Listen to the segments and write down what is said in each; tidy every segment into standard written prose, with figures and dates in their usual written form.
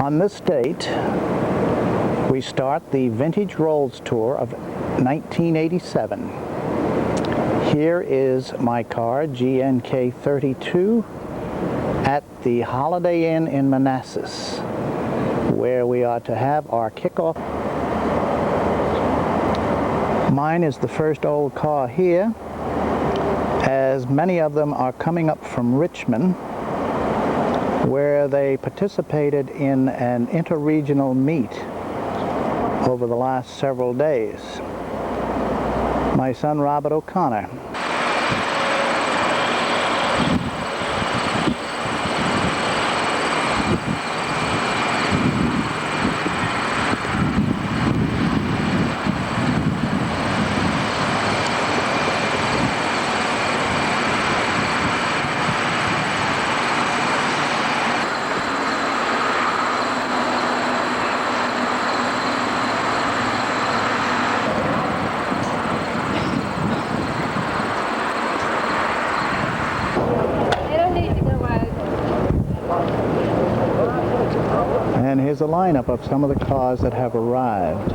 On this date, we start the Vintage Rolls Tour of 1987. Here is my car, GNK 32, at the Holiday Inn in Manassas, where we are to have our kickoff. Mine is the first old car here, as many of them are coming up from Richmond, where they participated in an interregional meet over the last several days. My son Robert O'Connor. And here's a lineup of some of the cars that have arrived.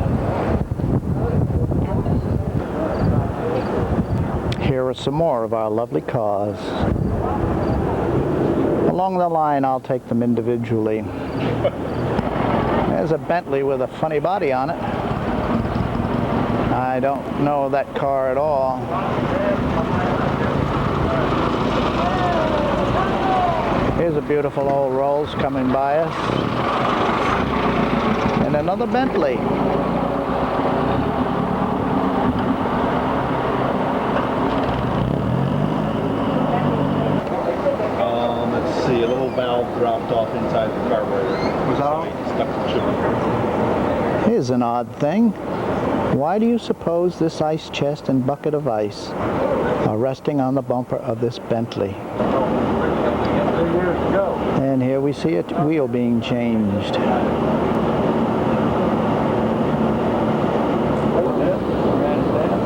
Here are some more of our lovely cars. Along the line, I'll take them individually. There's a Bentley with a funny body on it. I don't know that car at all. Here's a beautiful old Rolls coming by us. And another Bentley. Let's see, a little valve dropped off inside the carburetor. Was that all? Stuck to Here's an odd thing. Why do you suppose this ice chest and bucket of ice are resting on the bumper of this Bentley? And here we see a wheel being changed.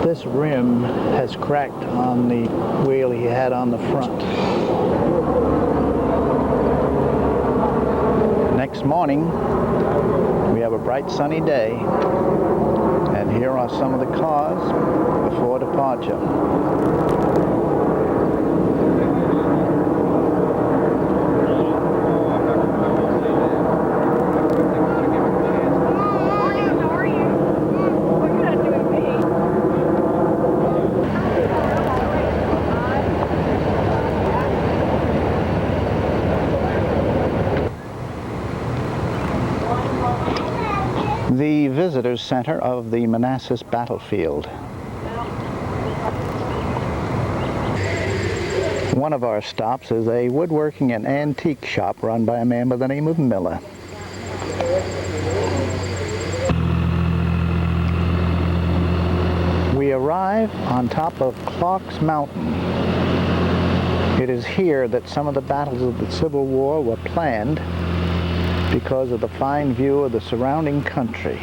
This rim has cracked on the wheel he had on the front. Next morning, we have a bright sunny day, and here are some of the cars before departure. The Visitors Center of the Manassas Battlefield. One of our stops is a woodworking and antique shop run by a man by the name of Miller. We arrive on top of Clark's Mountain. It is here that some of the battles of the Civil War were planned, because of the fine view of the surrounding country.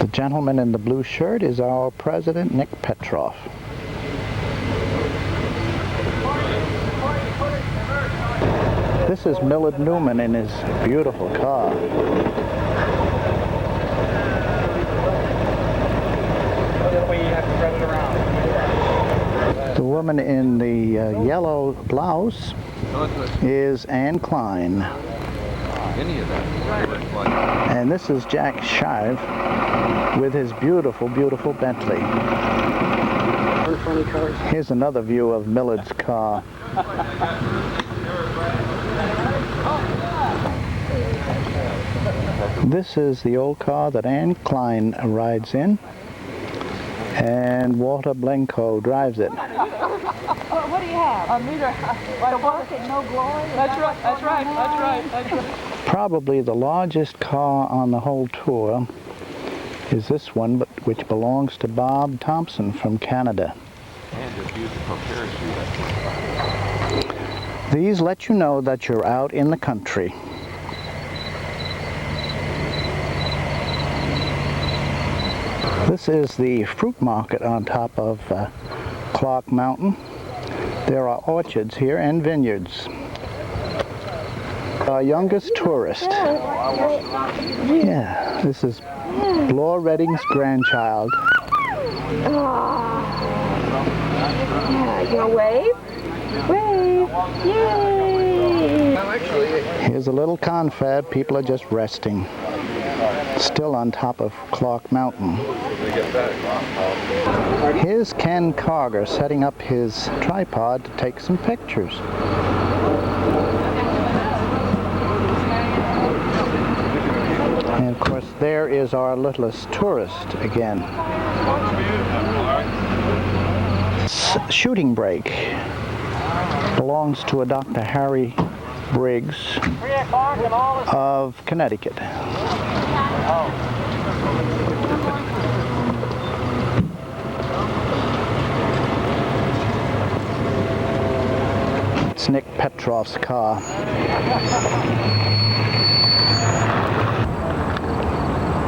The gentleman in the blue shirt is our President, Nick Petroff. This is Millard Newman in his beautiful car. The woman in the yellow blouse is Anne Klein. And this is Jack Shive with his beautiful, beautiful Bentley. Here's another view of Millard's car. This is the old car that Anne Klein rides in, and Walter Blenko drives it. What do you have? A meter. Like work at no glory? That's right, that's right, that's right, that's right. Probably the largest car on the whole tour is this one, but which belongs to Bob Thompson from Canada. And a beautiful parachute. These let you know that you're out in the country. This is the fruit market on top of Clark Mountain. There are orchards here and vineyards. Our youngest tourist. Yeah, this is Laura Redding's grandchild. Yeah, you gonna wave? Wave! Yay! Here's a little confab. People are just resting. Still on top of Clark Mountain. Here's Ken Carger setting up his tripod to take some pictures. And of course, there is our littlest tourist again. Shooting Brake belongs to a Dr. Harry Briggs of Connecticut. It's Nick Petrov's car.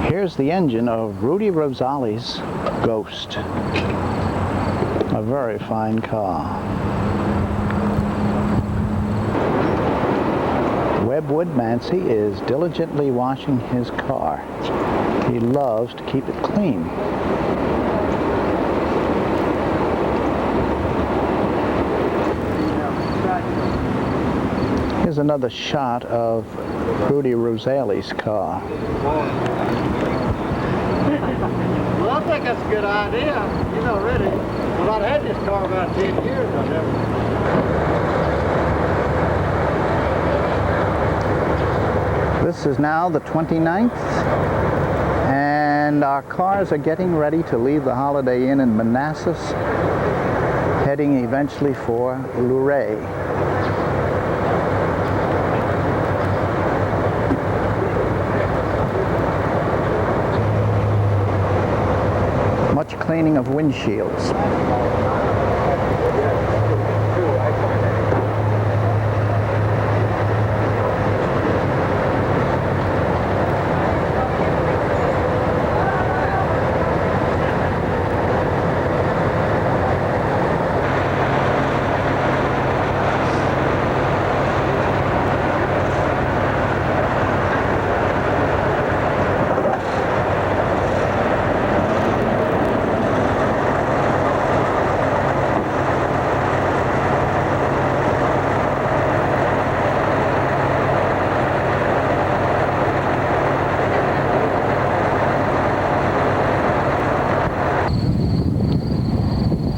Here's the engine of Rudy Rosali's Ghost. A very fine car. Webb Woodmansey is diligently washing his car. He loves to keep it clean. Here's another shot of Rudy Rosali's car. Well, I think that's a good idea. You know, really. Well, I've had this car about 10 years. I never. This is now the 29th, and our cars are getting ready to leave the Holiday Inn in Manassas, heading eventually for Luray. Much cleaning of windshields.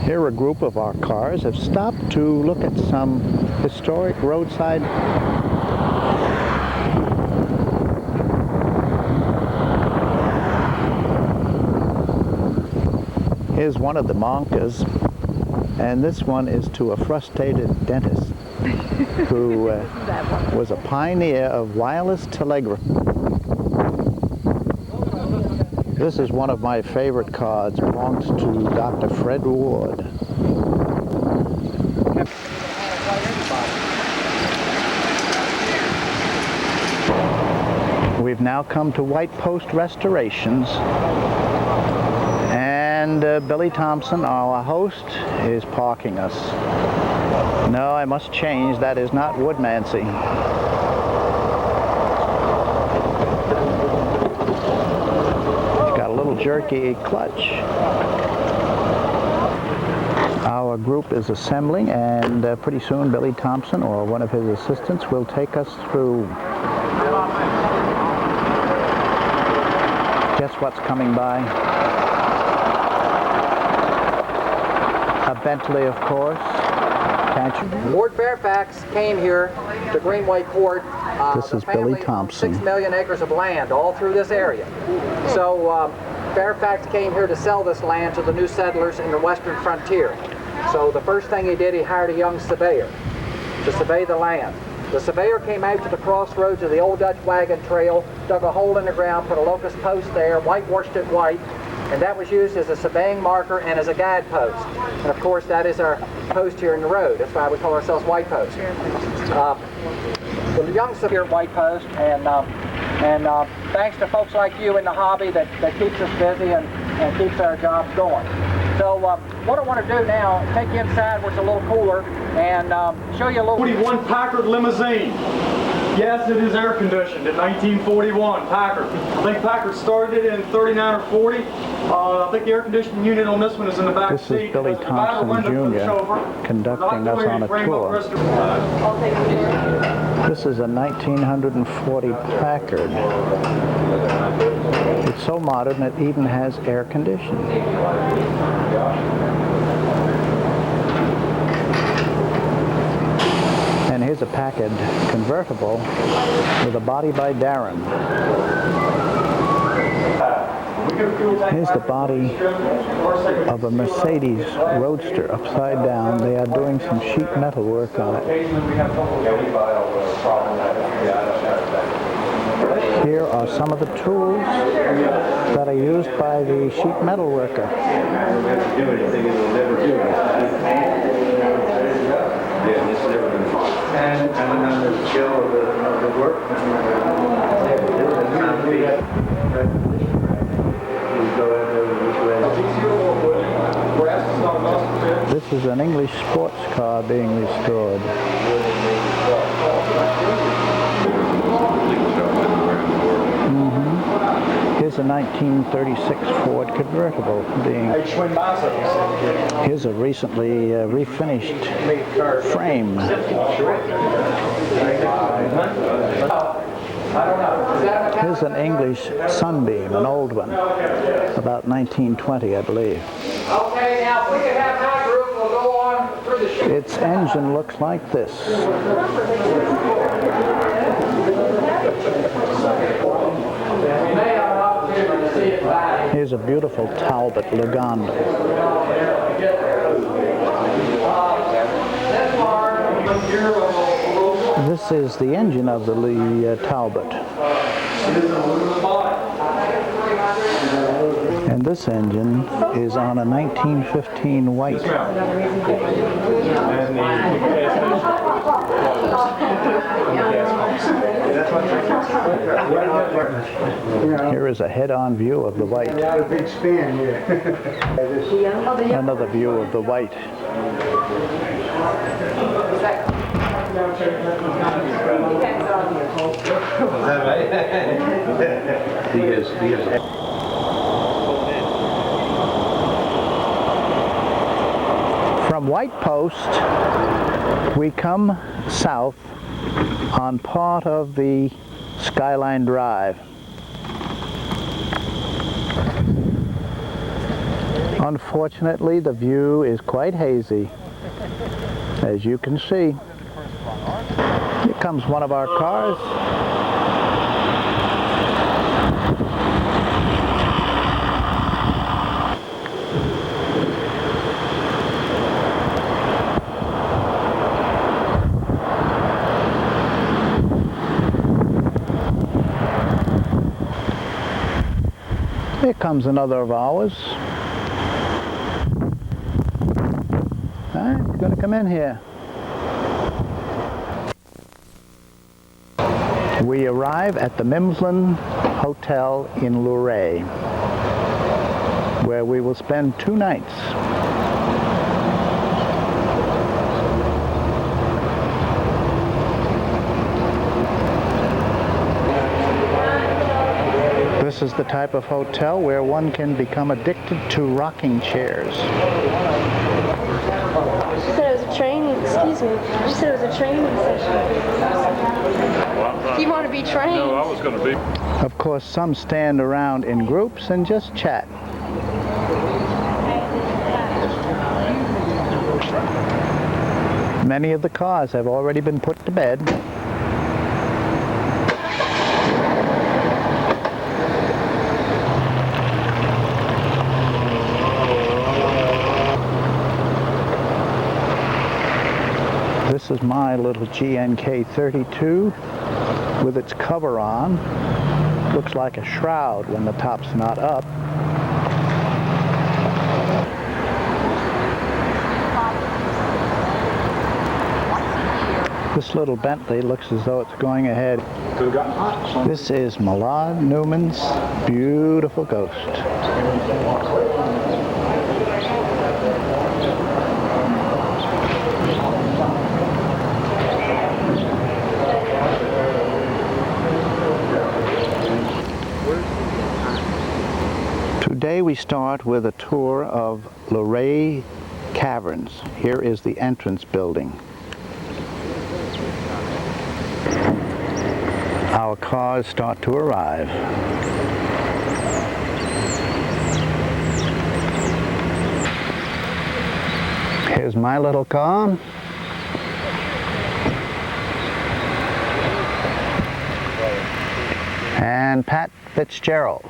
Here a group of our cars have stopped to look at some historic roadside Here's one of the Monkas, and this one is to a frustrated dentist who was a pioneer of wireless telegraphy. This is one of my favorite cards. It belongs to Dr. Fred Ward. We've now come to White Post Restorations, and Billy Thompson, our host, is parking us. No, I must change. That is not Woodmansey. Jerky clutch. Our group is assembling, and pretty soon Billy Thompson or one of his assistants will take us through. Guess what's coming by? A Bentley, of course. Can't you? Lord Fairfax came here to Greenway Court. This is Billy Thompson. 6 million acres of land all through this area. So Fairfax came here to sell this land to the new settlers in the western frontier. So the first thing he did, he hired a young surveyor to survey the land. The surveyor came out to the crossroads of the old Dutch wagon trail, dug a hole in the ground, put a locust post there, whitewashed it white, and that was used as a surveying marker and as a guide post. And of course that is our post here in the road. That's why we call ourselves White Post. The young surveyor White Post, and thanks to folks like you in the hobby that keeps us busy, and and keeps our jobs going. So what I want to do now, take you inside where it's a little cooler and show you a little... 41 Packard limousine. Yes, it is air conditioned in 1941, Packard. I think Packard started it in 39 or 40. I think the air conditioning unit on this one is in the back This seat. is Billy Thompson Jr. conducting us on a tour. This is a 1940 Packard. It's so modern it even has air conditioning. And here's a Packard convertible with a body by Darren. Here's the body of a Mercedes Roadster upside down. They are doing some sheet metal work on it. Here are some of the tools that are used by the sheet metal worker. And then the skill of the work. This is an English sports car being restored. Here's a 1936 Ford convertible being... Here's a recently refinished frame. Here's an English Sunbeam, an old one, about 1920, I believe. Okay, now if we can have that group, we'll go on through the shoot. Its engine looks like this. Here's a beautiful Talbot Luganda. This is the engine of the Talbot. And this engine is on a 1915 white. Here is a head-on view of the white. Another view of the white. From White Post, we come south on part of the Skyline Drive. Unfortunately, the view is quite hazy, as you can see. Here comes one of our cars. Here comes another of ours. Alright, it's going to come in here. We arrive at the Mimsland Hotel in Luray, where we will spend 2 nights. This is the type of hotel where one can become addicted to rocking chairs. You said it was a training, excuse me. You said it was a training session. You want to be trained? No, I was going to be. Of course, some stand around in groups and just chat. Many of the cars have already been put to bed. This is my little GNK 32 with its cover on. Looks like a shroud when the top's not up. This little Bentley looks as though it's going ahead. This is Millard Newman's beautiful Ghost. Today we start with a tour of RROC Caverns. Here is the entrance building. Our cars start to arrive. Here's my little car. And Pat Fitzgerald's.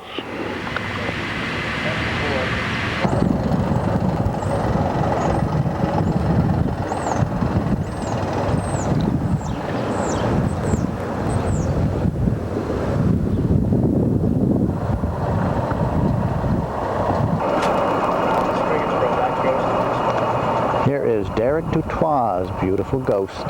Here is Derek Dutoit's beautiful Ghost.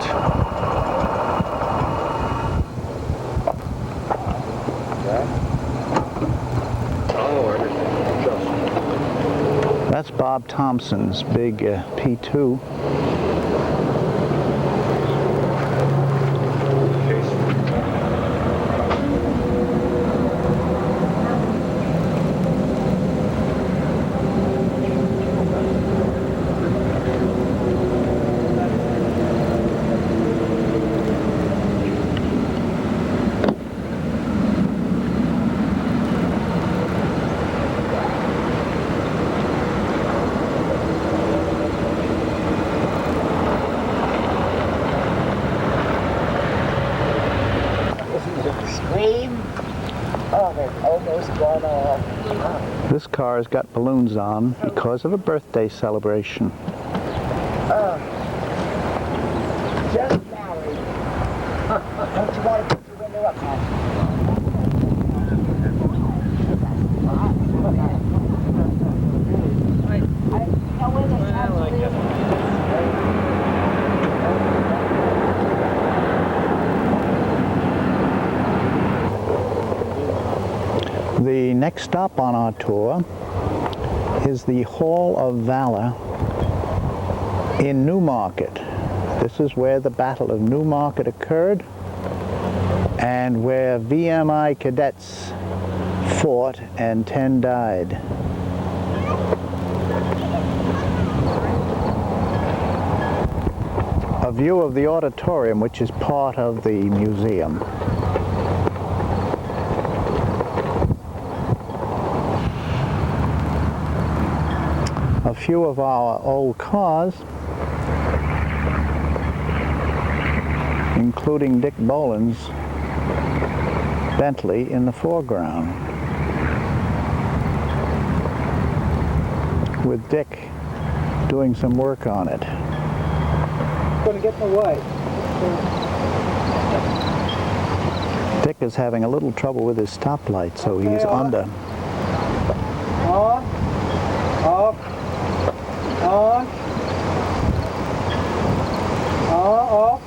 That's Bob Thompson's big P2. This car has got balloons on because of a birthday celebration. Just married. Don't you want to put your window up, The next stop on our tour is the Hall of Valor in Newmarket. This is where the Battle of Newmarket occurred and where VMI cadets fought and 10 died. A view of the auditorium, which is part of the museum. A few of our old cars, including Dick Boland's Bentley in the foreground, with Dick doing some work on it. Gonna get in the way. Dick is having a little trouble with his stoplight, so he's under. On. Off. On. Off.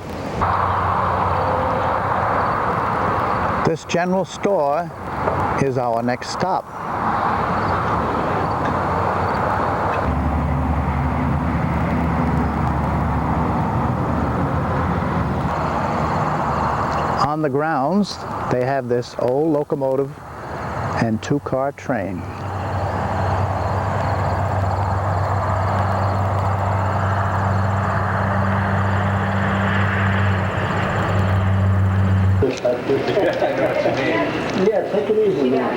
This general store is our next stop. On the grounds, they have this old locomotive and two-car train. Yeah, take it easy now.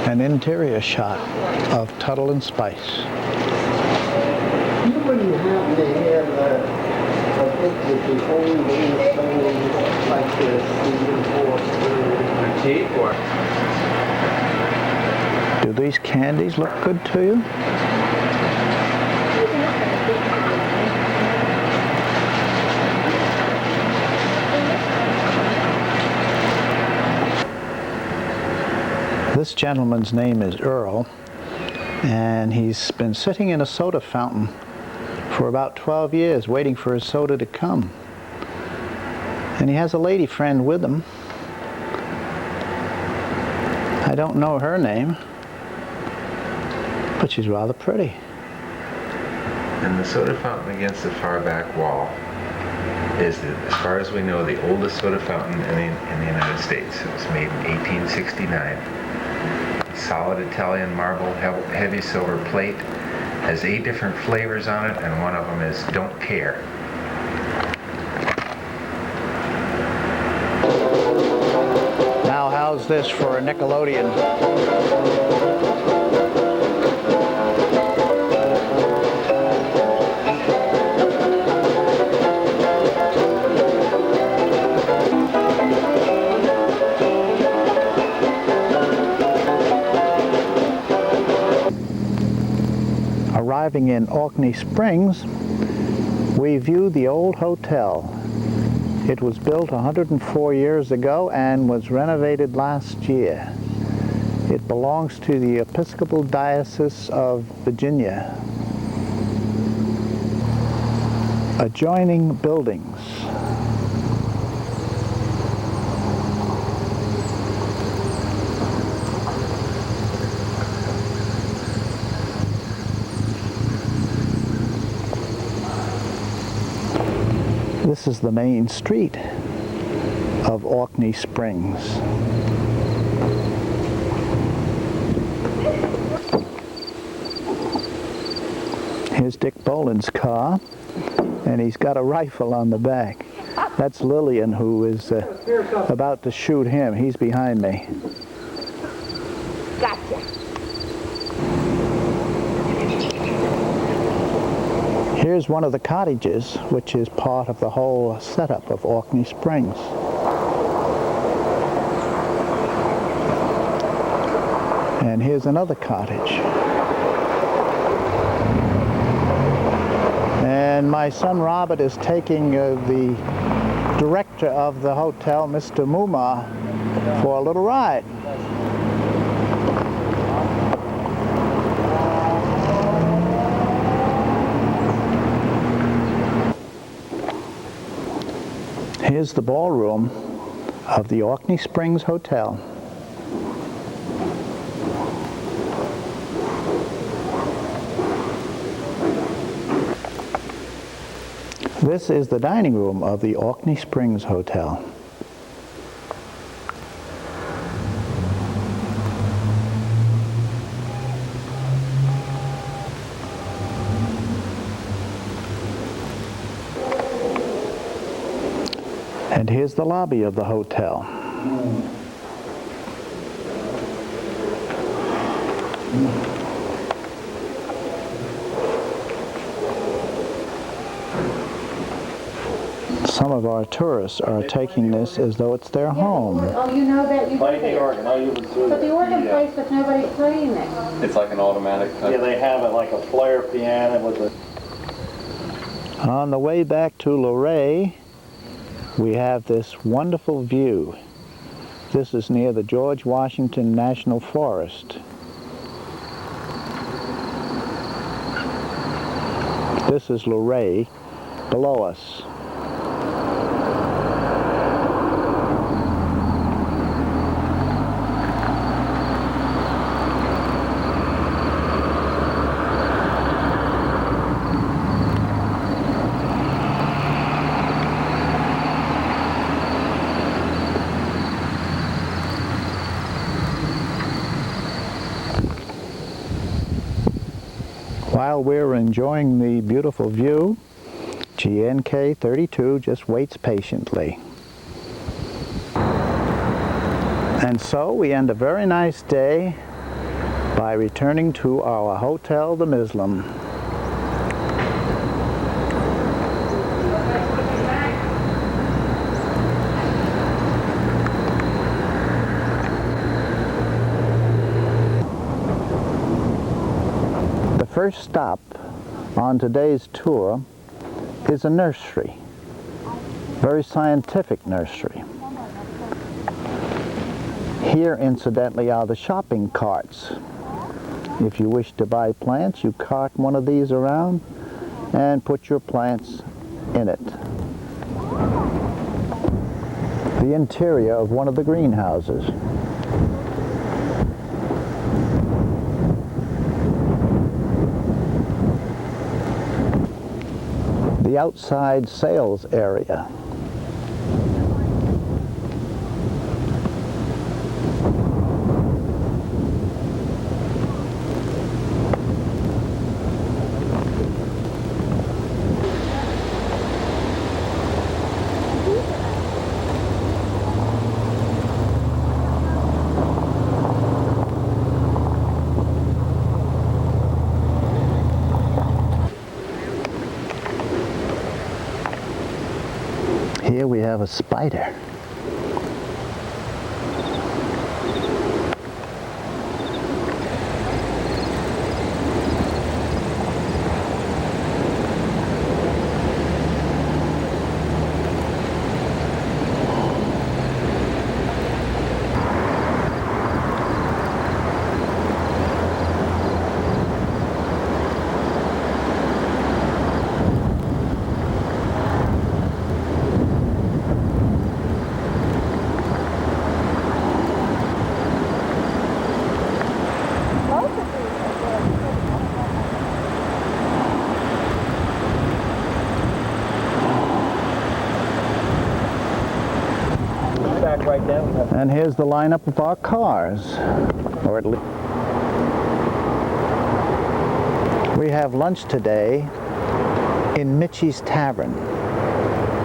An interior shot of Tuttle and Spice. You wouldn't happen to have a book with the old songs like this before. Do these candies look good to you? This gentleman's name is Earl, and he's been sitting in a soda fountain for about 12 years waiting for his soda to come. And he has a lady friend with him. I don't know her name, but she's rather pretty. And the soda fountain against the far back wall is, as far as we know, the oldest soda fountain in the United States. It was made in 1869. Solid Italian marble, heavy silver plate, has 8 different flavors on it, and one of them is Don't Care. Now how's this for a Nickelodeon? Arriving in Orkney Springs, we view the old hotel. It was built 104 years ago and was renovated last year. It belongs to the Episcopal Diocese of Virginia. Adjoining buildings. This is the main street of Orkney Springs. Here's Dick Boland's car, and he's got a rifle on the back. That's Lillian, who is about to shoot him. He's behind me. Gotcha. Here's one of the cottages, which is part of the whole setup of Orkney Springs. And here's another cottage. And my son Robert is taking the director of the hotel, Mr. Mumma, for a little ride. Here's the ballroom of the Orkney Springs Hotel. This is the dining room of the Orkney Springs Hotel. And here's the lobby of the hotel. Some of our tourists are taking this as though it's their home. Oh, you know that? You Playing the organ. I usually do But the organ plays, but nobody's playing it. It's like an automatic. Yeah, they have it like a Flair piano with a... On the way back to Luray, we have this wonderful view. This is near the George Washington National Forest. This is Luray below us. While we're enjoying the beautiful view, GNK 32 just waits patiently. And so we end a very nice day by returning to our Hotel the Muslim. First stop on today's tour is a nursery, very scientific nursery. Here, incidentally, are the shopping carts. If you wish to buy plants, you cart one of these around and put your plants in it. The interior of one of the greenhouses. the outside sales area. Here we have a spider. And here's the lineup of our cars, or at least we have lunch today in Mitchie's Tavern,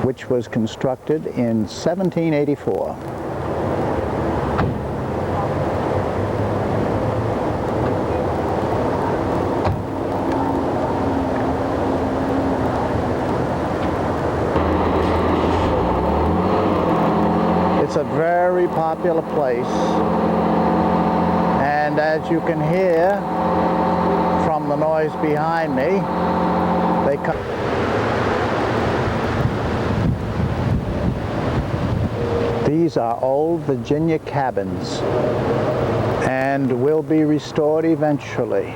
which was constructed in 1784. It's a very popular place, and as you can hear from the noise behind me, they come. These are old Virginia cabins and will be restored eventually.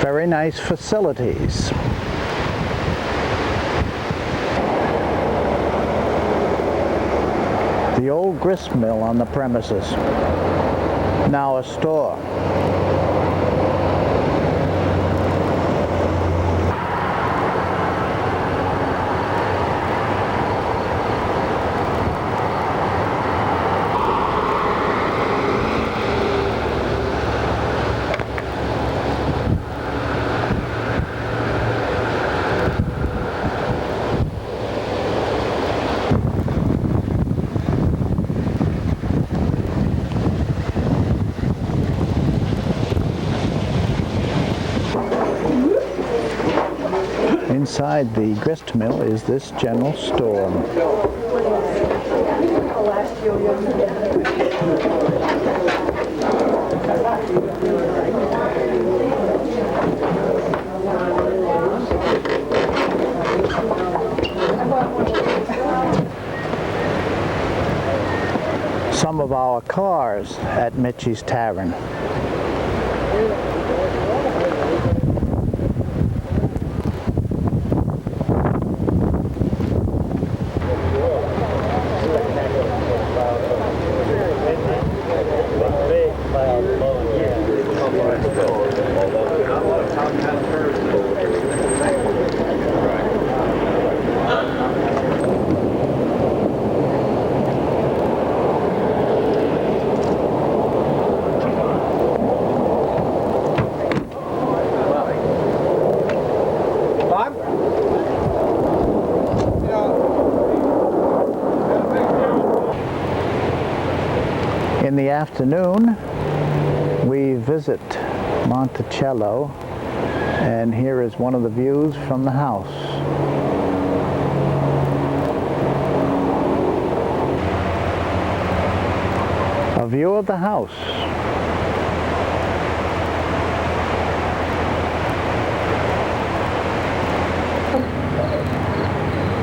Very nice facilities. The old grist mill on the premises, now a store. Inside the grist mill is this general store. Some of our cars at Mitchie's Tavern. In the afternoon, we visit Monticello, and here is one of the views from the house. A view of the house.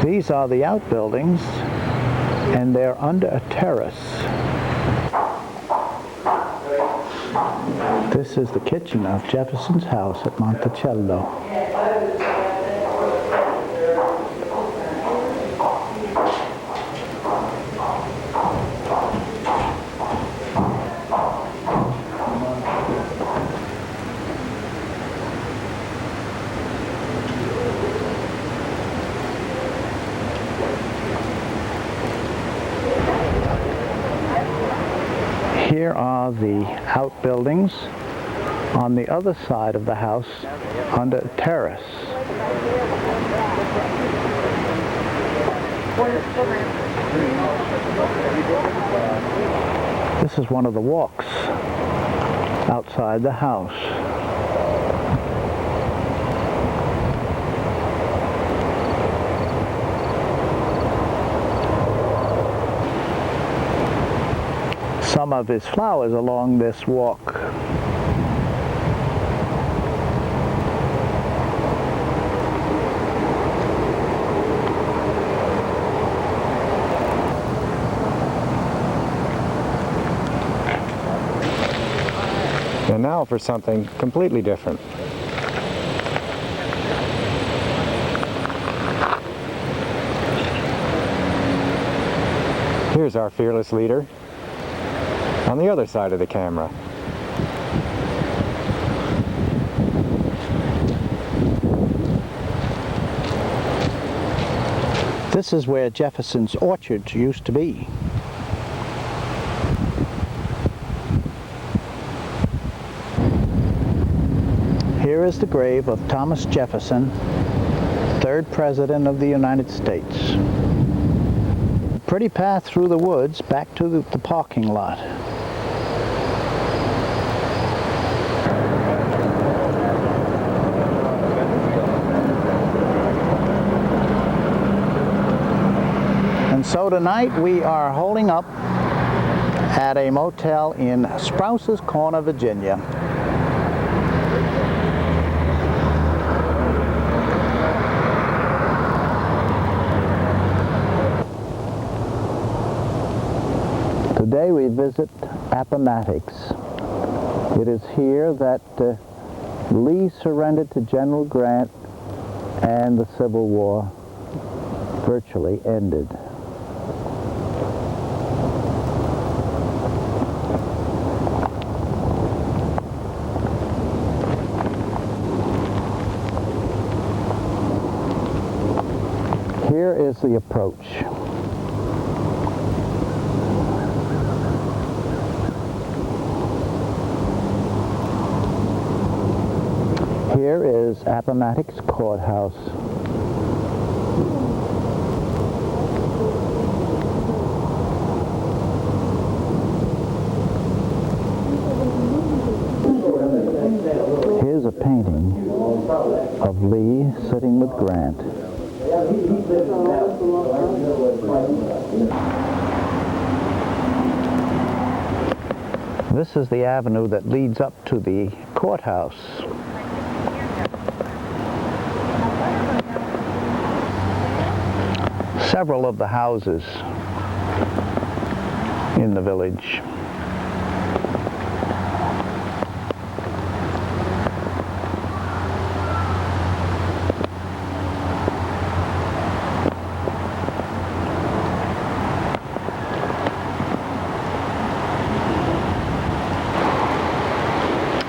These are the outbuildings, and they're under a terrace. This is the kitchen of Jefferson's house at Monticello. Here are the outbuildings on the other side of the house under a terrace. This is one of the walks outside the house. Some of his flowers along this walk. And now for something completely different. Here's our fearless leader on the other side of the camera. This is where Jefferson's orchards used to be. Here is the grave of Thomas Jefferson, 3rd President of the United States. A pretty path through the woods back to the parking lot. And so tonight we are holding up at a motel in Sprouse's Corner, Virginia. Today we visit Appomattox. It is here that Lee surrendered to General Grant and the Civil War virtually ended. Here is the approach. Here is Appomattox Courthouse. Here's a painting of Lee sitting with Grant. This is the avenue that leads up to the courthouse. Several of the houses in the village.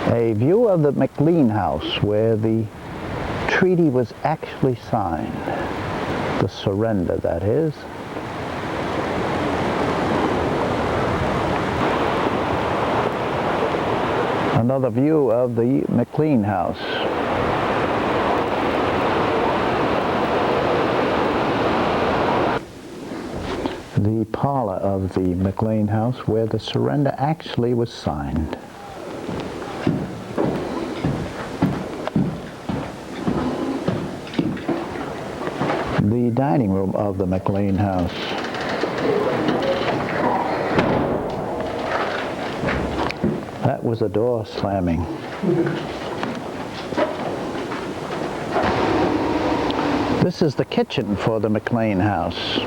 A view of the McLean house where the treaty was actually signed. The surrender, that is. Another view of the McLean house. The parlor of the McLean house where the surrender actually was signed. The dining room of the McLean house. That was a door slamming. This is the kitchen for the McLean house.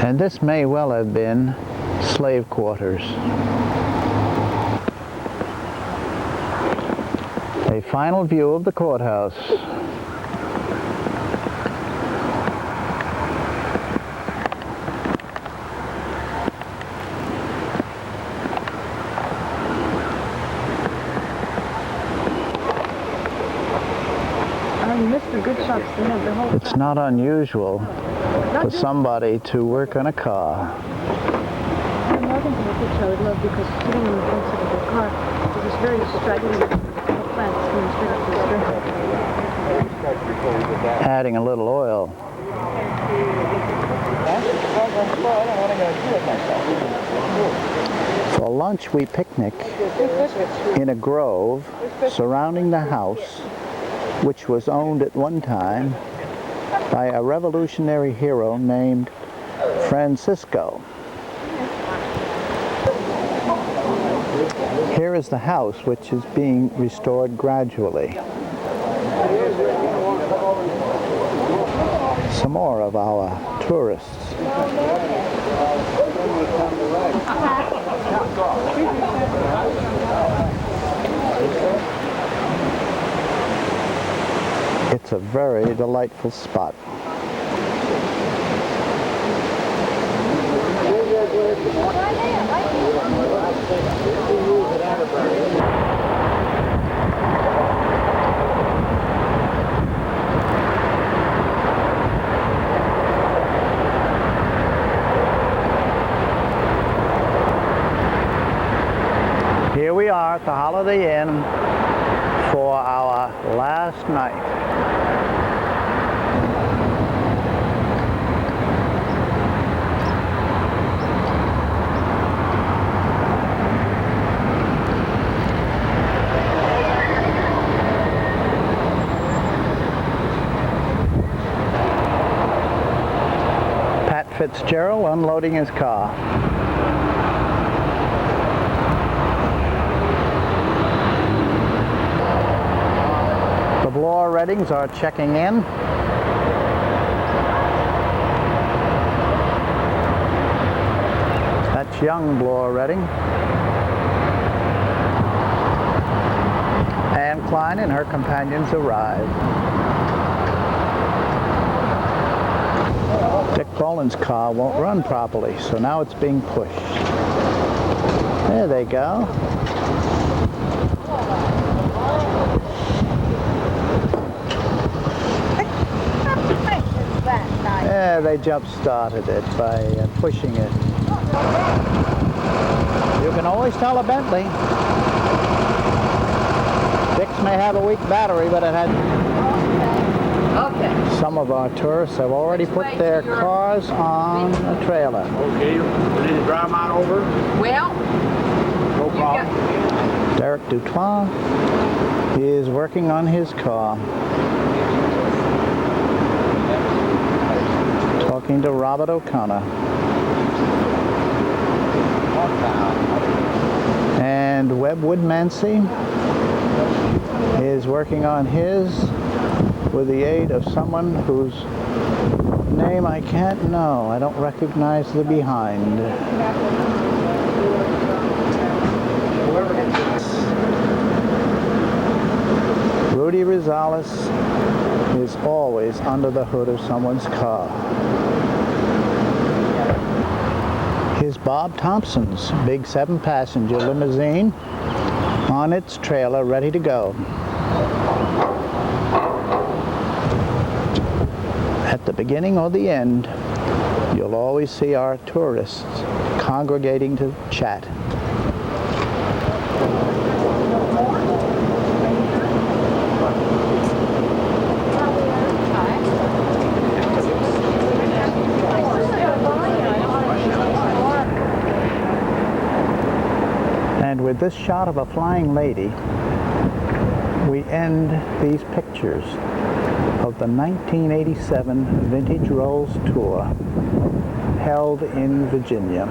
And this may well have been slave quarters. A final view of the courthouse. Mr. Goodson It's not unusual for somebody to work on a car. Morgan's in the picture I would love because sitting in the front seat of the car is this very straggling plant going straight up to the street. Adding a little oil. For lunch we picnic in a grove surrounding the house, which was owned at one time by a revolutionary hero named Francisco. Here is the house, which is being restored gradually. Some more of our tourists. It's a very delightful spot. Here we are at the Holiday Inn for our last night. Pat Fitzgerald unloading his car. The Bloor Reddings are checking in. That's young Bloor Redding. Anne Klein and her companions arrive. Dick Boland's car won't run properly, so now it's being pushed. There they go. Yeah, they jump-started it by pushing it. You can always tell a Bentley. Dick's may have a weak battery, but it had... Okay. Some of our tourists have already put their cars on a trailer. Okay, we need to drive mine over? Well, No problem. Derek Dutois is working on his car. Talking to Robert O'Connor. And Webb Woodmansey is working on his with the aid of someone whose name I can't know. I don't recognize the behind. Rudy Rosales is always under the hood of someone's car. Here's Bob Thompson's big 7-passenger limousine on its trailer ready to go. At the beginning or the end, you'll always see our tourists congregating to chat. And with this shot of a flying lady, we end these pictures of the 1987 Vintage Rolls Tour held in Virginia.